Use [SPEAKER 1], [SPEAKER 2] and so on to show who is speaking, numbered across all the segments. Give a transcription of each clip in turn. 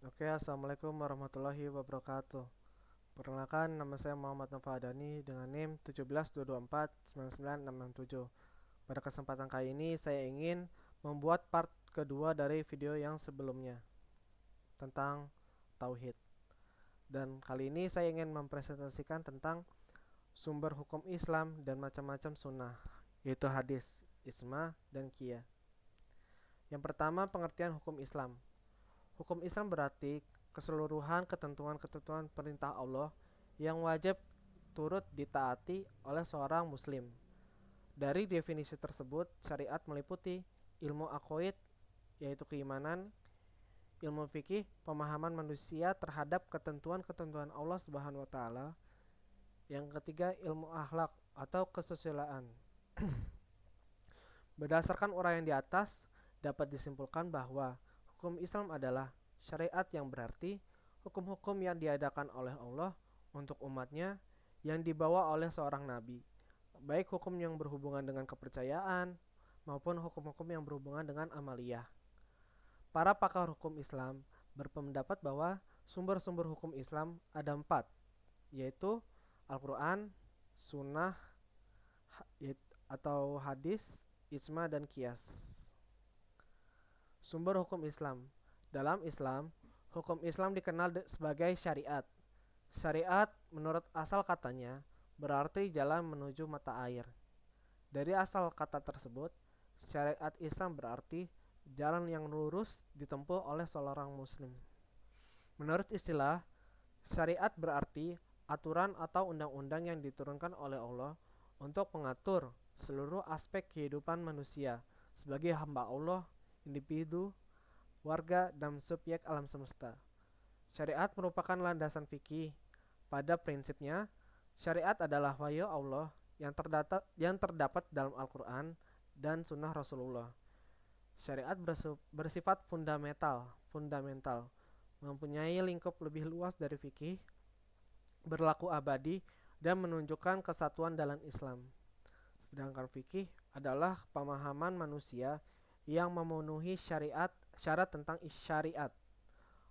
[SPEAKER 1] Oke, assalamualaikum warahmatullahi wabarakatuh. Perkenalkan, nama saya Muhammad Nofadani dengan NIM 172249966. Pada kesempatan kali ini, saya ingin membuat part kedua dari video yang sebelumnya tentang tauhid. Dan kali ini saya ingin mempresentasikan tentang sumber hukum Islam dan macam-macam sunnah, yaitu hadis, ijma, dan qiyas. Yang pertama, pengertian hukum Islam. Hukum Islam berarti keseluruhan ketentuan-ketentuan perintah Allah yang wajib turut ditaati oleh seorang muslim. Dari definisi tersebut, syariat meliputi ilmu aqaid, yaitu keimanan, ilmu fikih, pemahaman manusia terhadap ketentuan-ketentuan Allah Subhanahu wa taala. Yang ketiga, ilmu akhlak atau kesusilaan. Berdasarkan uraian di atas, dapat disimpulkan bahwa hukum Islam adalah syariat yang berarti hukum-hukum yang diadakan oleh Allah untuk umatnya yang dibawa oleh seorang nabi, baik hukum yang berhubungan dengan kepercayaan maupun hukum-hukum yang berhubungan dengan amaliyah. Para pakar hukum Islam berpendapat bahwa sumber-sumber hukum Islam ada 4, yaitu Al-Quran, Sunnah, atau hadis, ijma, dan qiyas. Sumber hukum Islam. Dalam Islam, hukum Islam dikenal sebagai syariat. Syariat menurut asal katanya berarti jalan menuju mata air. Dari asal kata tersebut, syariat Islam berarti jalan yang lurus ditempuh oleh seorang muslim. Menurut istilah, syariat berarti aturan atau undang-undang yang diturunkan oleh Allah untuk mengatur seluruh aspek kehidupan manusia sebagai hamba Allah, individu, warga, dan subjek alam semesta. Syariat merupakan landasan fikih. Pada prinsipnya, syariat adalah wahyu Allah yang terdapat dalam Al-Quran dan Sunnah Rasulullah. Syariat bersifat fundamental, mempunyai lingkup lebih luas dari fikih, berlaku abadi, dan menunjukkan kesatuan dalam Islam. Sedangkan fikih adalah pemahaman manusia yang memenuhi syarat tentang syariat.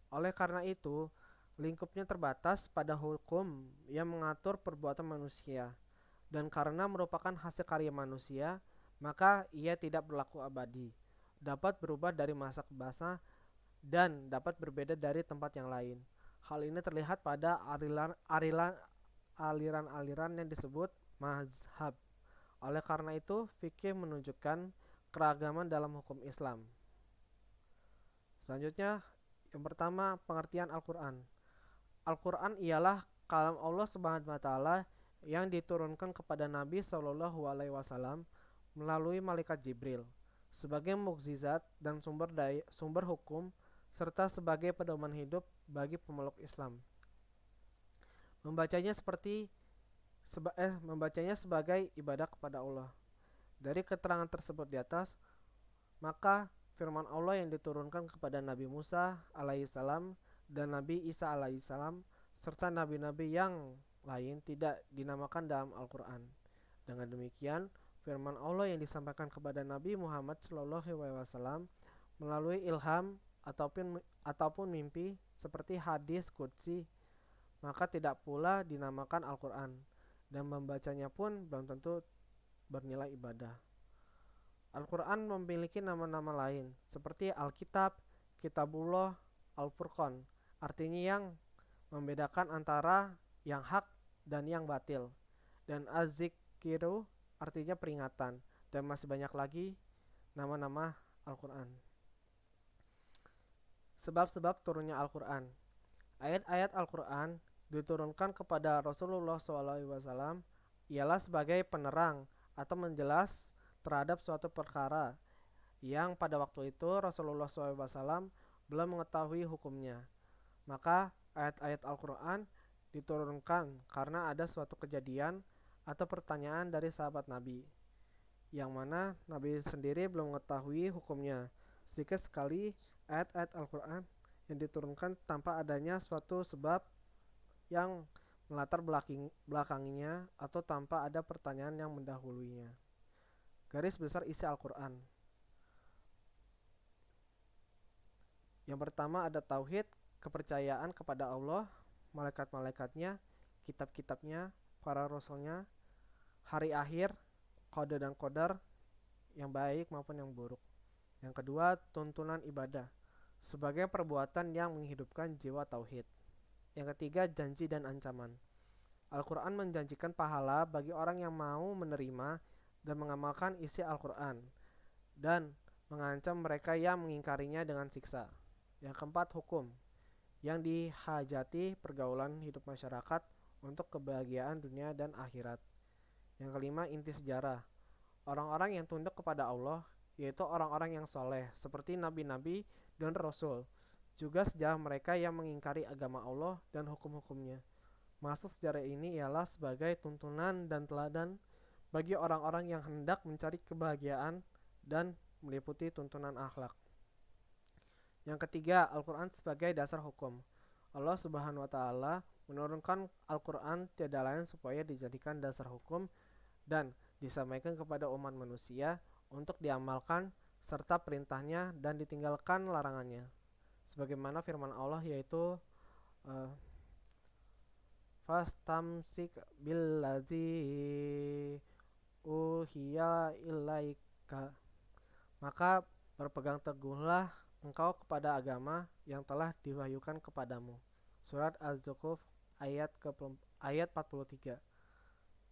[SPEAKER 1] Oleh karena itu, lingkupnya terbatas pada hukum yang mengatur perbuatan manusia, dan karena merupakan hasil karya manusia, maka ia tidak berlaku abadi, dapat berubah dari masa ke masa, dan dapat berbeda dari tempat yang lain. Hal ini terlihat pada aliran-aliran yang disebut mazhab. Oleh karena itu, fikih menunjukkan keragaman dalam hukum Islam. Selanjutnya, yang pertama, pengertian Al-Quran. Al-Quran ialah kalam Allah Subhanahu wa taala yang diturunkan kepada Nabi Shallallahu alaihi wasallam melalui malaikat Jibril sebagai mukjizat dan sumber hukum serta sebagai pedoman hidup bagi pemeluk Islam. Membacanya sebagai ibadah kepada Allah. Dari keterangan tersebut di atas, maka firman Allah yang diturunkan kepada Nabi Musa alaihissalam dan Nabi Isa alaihissalam serta nabi-nabi yang lain tidak dinamakan dalam Al-Quran. Dengan demikian, firman Allah yang disampaikan kepada Nabi Muhammad SAW melalui ilham ataupun mimpi seperti hadis qudsi, maka tidak pula dinamakan Al-Quran, dan membacanya pun belum tentu bernilai ibadah. Al-Quran memiliki nama-nama lain seperti Alkitab, Kitabullah, Al-Furqan, artinya yang membedakan antara yang hak dan yang batil, dan Az-Zikiru artinya peringatan, dan masih banyak lagi nama-nama Al-Quran. Sebab-sebab turunnya Al-Quran. Ayat-ayat Al-Quran diturunkan kepada Rasulullah SAW ialah sebagai penerang atau menjelas terhadap suatu perkara yang pada waktu itu Rasulullah SAW belum mengetahui hukumnya. Maka ayat-ayat Al-Quran diturunkan karena ada suatu kejadian atau pertanyaan dari sahabat Nabi, yang mana Nabi sendiri belum mengetahui hukumnya. Sedikit sekali ayat-ayat Al-Quran yang diturunkan tanpa adanya suatu sebab yang melatar belakanginya atau tanpa ada pertanyaan yang mendahuluinya. Garis besar isi Al-Quran. Yang pertama ada tauhid, kepercayaan kepada Allah, malaikat-malaikatnya, kitab-kitabnya, para rasulnya, hari akhir, qada dan qadar, yang baik maupun yang buruk. Yang kedua, tuntunan ibadah sebagai perbuatan yang menghidupkan jiwa tauhid. Yang ketiga, janji dan ancaman. Al-Quran menjanjikan pahala bagi orang yang mau menerima dan mengamalkan isi Al-Quran, dan mengancam mereka yang mengingkarinya dengan siksa. Yang keempat, hukum yang dihajati pergaulan hidup masyarakat untuk kebahagiaan dunia dan akhirat. Yang kelima, inti sejarah. Orang-orang yang tunduk kepada Allah, yaitu orang-orang yang soleh, seperti nabi-nabi dan rasul. Juga sejarah mereka yang mengingkari agama Allah dan hukum-hukumnya. Maksud sejarah ini ialah sebagai tuntunan dan teladan bagi orang-orang yang hendak mencari kebahagiaan dan meliputi tuntunan akhlak. Yang ketiga, Al-Quran sebagai dasar hukum. Allah Subhanahu wa Ta'ala menurunkan Al-Quran tiada lain supaya dijadikan dasar hukum dan disampaikan kepada umat manusia untuk diamalkan serta perintahnya dan ditinggalkan larangannya. Sebagaimana firman Allah yaitu fastamsik billadzi uhiya ilaika, maka berpegang teguhlah engkau kepada agama yang telah diwahyukan kepadamu. Surat Az-Zukhruf ayat 43.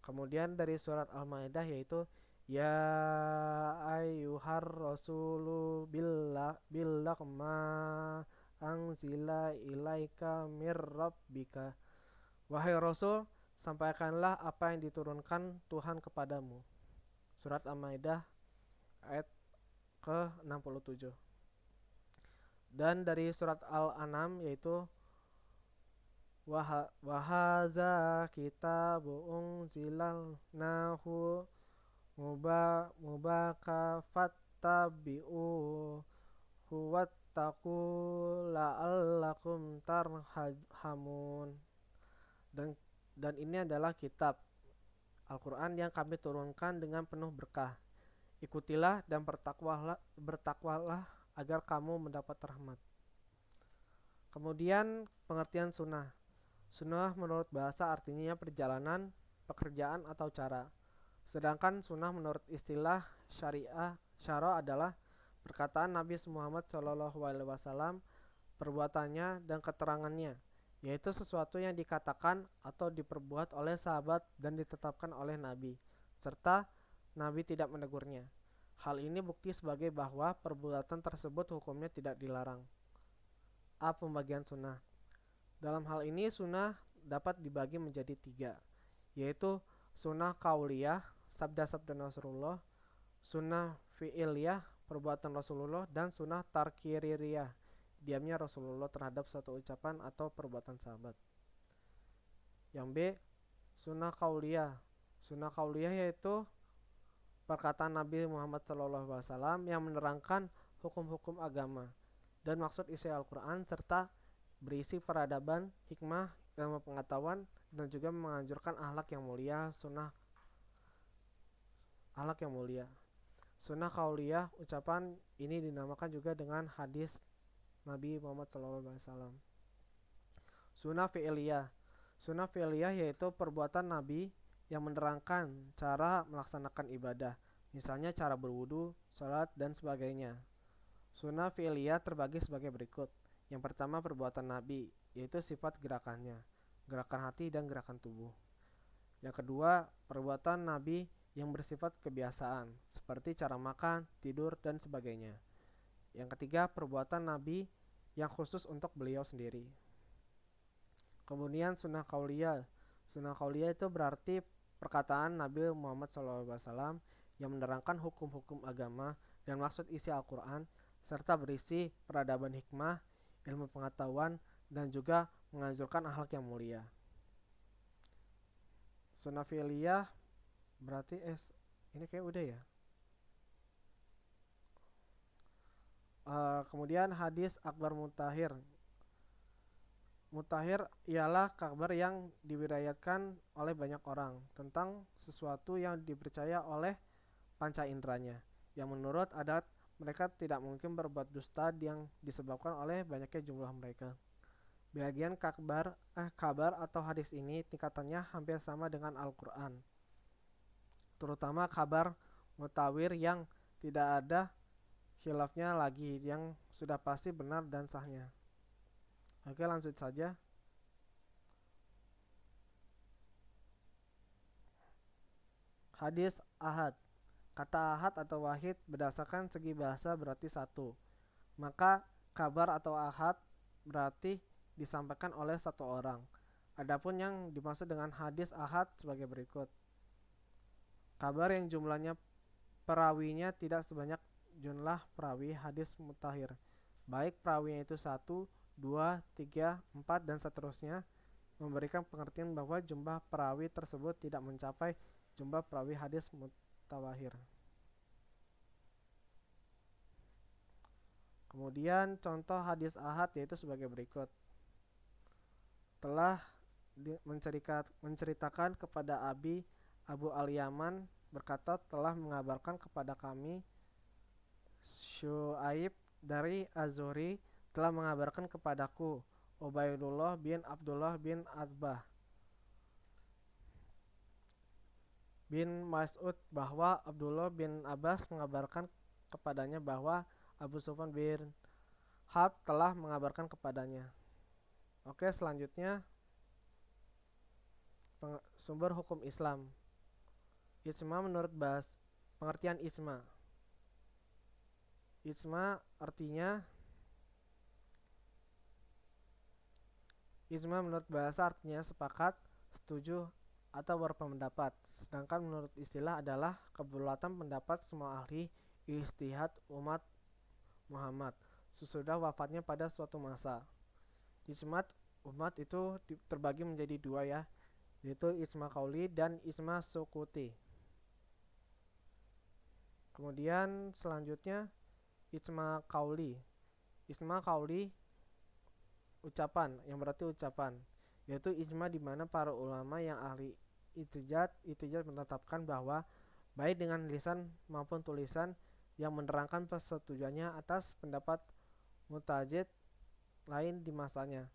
[SPEAKER 1] Kemudian dari surat Al-Maidah yaitu ya ayyuhar rasulu billah ma anzila ilaika mir rabbika. Wahai Rasul, sampaikanlah apa yang diturunkan Tuhan kepadamu. Surat Al-Maidah ayat ke-67. Dan dari surat Al-An'am yaitu Wahaza kitabun unzilalnahu mubakafattabi'u huwattaku la'allakum tarhamun. Dan ini adalah kitab Al-Quran yang kami turunkan dengan penuh berkah. Ikutilah dan bertakwalah agar kamu mendapat rahmat. Kemudian pengertian sunnah. Sunnah menurut bahasa artinya perjalanan, pekerjaan atau cara. Sedangkan sunnah menurut istilah syara adalah perkataan Nabi Muhammad SAW, perbuatannya dan keterangannya, yaitu sesuatu yang dikatakan atau diperbuat oleh sahabat dan ditetapkan oleh Nabi, serta Nabi tidak menegurnya. Hal ini bukti sebagai bahwa perbuatan tersebut hukumnya tidak dilarang. A. Pembagian sunnah. Dalam hal ini sunnah dapat dibagi menjadi 3, yaitu sunnah kauliyah, sabda-sabda Rasulullah, sunnah fi'iliyah, perbuatan Rasulullah, dan sunnah tarkiririyah, diamnya Rasulullah terhadap suatu ucapan atau perbuatan sahabat. Yang B. Sunnah kauliyah. Sunnah kauliyah yaitu perkataan Nabi Muhammad SAW yang menerangkan hukum-hukum agama dan maksud isi Al-Quran serta berisi peradaban, hikmah, ilmu pengetahuan, dan juga menganjurkan akhlak yang mulia. Sunnah kauliyah, ucapan ini dinamakan juga dengan hadis Nabi Muhammad SAW. Sunnah fi'iliyah. Sunnah fi'iliyah yaitu perbuatan Nabi yang menerangkan cara melaksanakan ibadah, misalnya cara berwudu, sholat, dan sebagainya. Sunnah fi'iliyah terbagi sebagai berikut. Yang pertama, perbuatan Nabi, yaitu sifat gerakannya, gerakan hati dan gerakan tubuh. Yang kedua, perbuatan Nabi yang bersifat kebiasaan, seperti cara makan, tidur, dan sebagainya. Yang ketiga, perbuatan Nabi yang khusus untuk beliau sendiri. Kemudian sunnah kauliyah. Sunnah kauliyah itu berarti perkataan Nabi Muhammad SAW yang menerangkan hukum-hukum agama dan maksud isi Al-Quran, serta berisi peradaban, hikmah, ilmu pengetahuan, dan juga menganjurkan akhlak yang mulia. Sunnah fi'liyah berarti ini kayak udah ya. Kemudian hadis akbar mutahhir. Mutahhir ialah kabar yang diriwayatkan oleh banyak orang tentang sesuatu yang dipercaya oleh panca inderanya, yang menurut adat mereka tidak mungkin berbuat dusta yang disebabkan oleh banyaknya jumlah mereka. Bagian kabar atau hadis ini tingkatannya hampir sama dengan Al-Quran, terutama kabar mutawir yang tidak ada khilafnya lagi, yang sudah pasti benar dan sahnya. Oke, lanjut saja. Hadis ahad. Kata ahad atau wahid berdasarkan segi bahasa berarti satu. Maka kabar atau ahad berarti disampaikan oleh satu orang. Adapun yang dimaksud dengan hadis ahad sebagai berikut. Kabar yang jumlahnya perawinya tidak sebanyak jumlah perawi hadis mutahir. Baik perawinya itu 1, 2, 3, 4 dan seterusnya, memberikan pengertian bahwa jumlah perawi tersebut tidak mencapai jumlah perawi hadis mutawahir. Kemudian contoh hadis ahad yaitu sebagai berikut. Telah menceritakan kepada Abu al-Yaman berkata, telah mengabarkan kepada kami Syu'aib dari Az-Zuhri telah mengabarkan kepadaku Ubaidullah bin Abdullah bin Adbah bin Mas'ud bahwa Abdullah bin Abbas mengabarkan kepadanya bahwa Abu Sufyan bin Harb telah mengabarkan kepadanya. Oke, selanjutnya sumber hukum Islam. Ijma menurut pengertian ijma. Ijma menurut bahasa artinya sepakat, setuju, atau berpendapat. Sedangkan menurut istilah adalah kebulatan pendapat semua ahli ijtihad umat Muhammad sesudah wafatnya pada suatu masa. Ijma umat itu terbagi menjadi dua ya, yaitu ijma qauli dan ijma sukuti. Kemudian selanjutnya ijma qauli. Ijma qauli ucapan, yang berarti ucapan, yaitu ijma di mana para ulama yang ahli ijtihad menetapkan bahwa baik dengan lisan maupun tulisan yang menerangkan persetujuannya atas pendapat mutajid lain di masanya.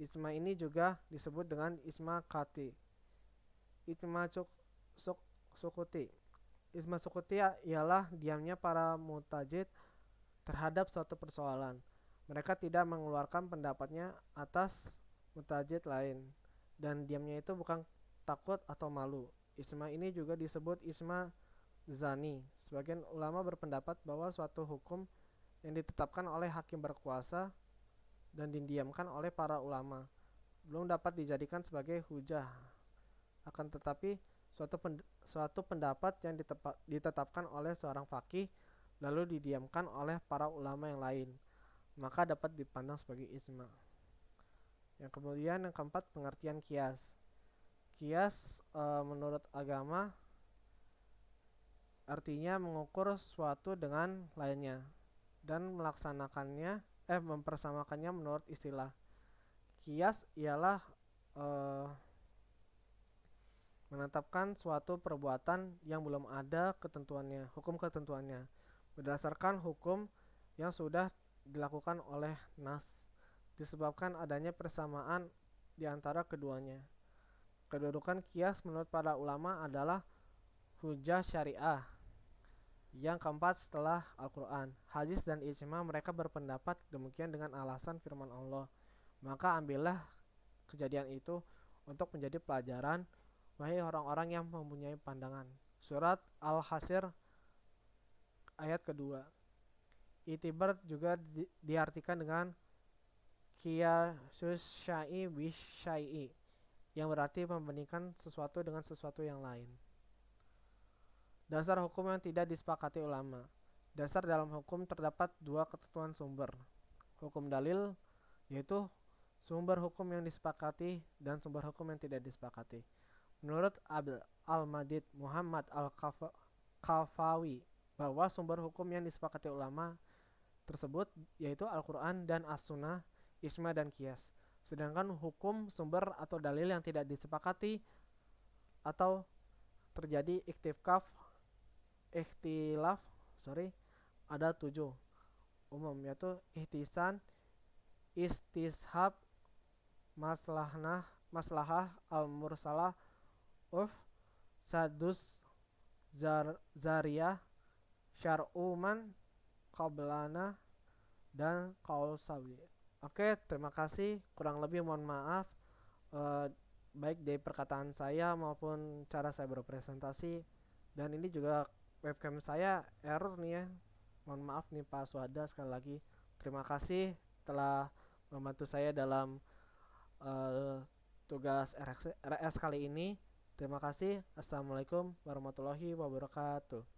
[SPEAKER 1] Ijma ini juga disebut dengan ijma qati. Ijma sukuti. Ijma sukuti ialah diamnya para mutajid terhadap suatu persoalan. Mereka tidak mengeluarkan pendapatnya atas mutajid lain, dan diamnya itu bukan takut atau malu. Ijma ini juga disebut ijma zani. Sebagian ulama berpendapat bahwa suatu hukum yang ditetapkan oleh hakim berkuasa dan didiamkan oleh para ulama belum dapat dijadikan sebagai hujah. Akan tetapi suatu pendapat yang ditetapkan oleh seorang faqih lalu didiamkan oleh para ulama yang lain, maka dapat dipandang sebagai ijma. Yang keempat, pengertian kias. Kias menurut agama artinya mengukur suatu dengan lainnya dan mempersamakannya menurut istilah. Kias ialah menetapkan suatu perbuatan yang belum ada hukum ketentuannya, berdasarkan hukum yang sudah dilakukan oleh nas, disebabkan adanya persamaan di antara keduanya. Kedudukan kias menurut para ulama adalah hujah syariah. Yang keempat, setelah Al-Quran, hadis dan ijma, mereka berpendapat demikian dengan alasan firman Allah. Maka ambillah kejadian itu untuk menjadi pelajaran, wahai orang-orang yang mempunyai pandangan. Surat Al-Hasyr ayat kedua. Itibar juga diartikan dengan qiyasus syai'i bis syai'i, yang berarti membandingkan sesuatu dengan sesuatu yang lain. Dasar hukum yang tidak disepakati ulama. Dasar dalam hukum terdapat dua ketentuan sumber. Hukum dalil, yaitu sumber hukum yang disepakati dan sumber hukum yang tidak disepakati. Menurut Al-Madid Muhammad Al-Kafawi, bahwa sumber hukum yang disepakati ulama tersebut yaitu Al-Quran dan As-Sunnah, ijma dan qiyas. Sedangkan hukum sumber atau dalil yang tidak disepakati atau terjadi ikhtilaf ada 7 umum, yaitu ihtisan, istishab, maslahah al mursalah urf sadus zariyah syar'u man qablana dan kaul sawi. Oke, terima kasih. Kurang lebih mohon maaf eh, baik dari perkataan saya maupun cara saya berpresentasi. Dan ini juga webcam saya error nih ya. Mohon maaf nih Pak Suhada sekali lagi. Terima kasih telah membantu saya dalam eh, tugas RS kali ini. Terima kasih. Assalamualaikum warahmatullahi wabarakatuh.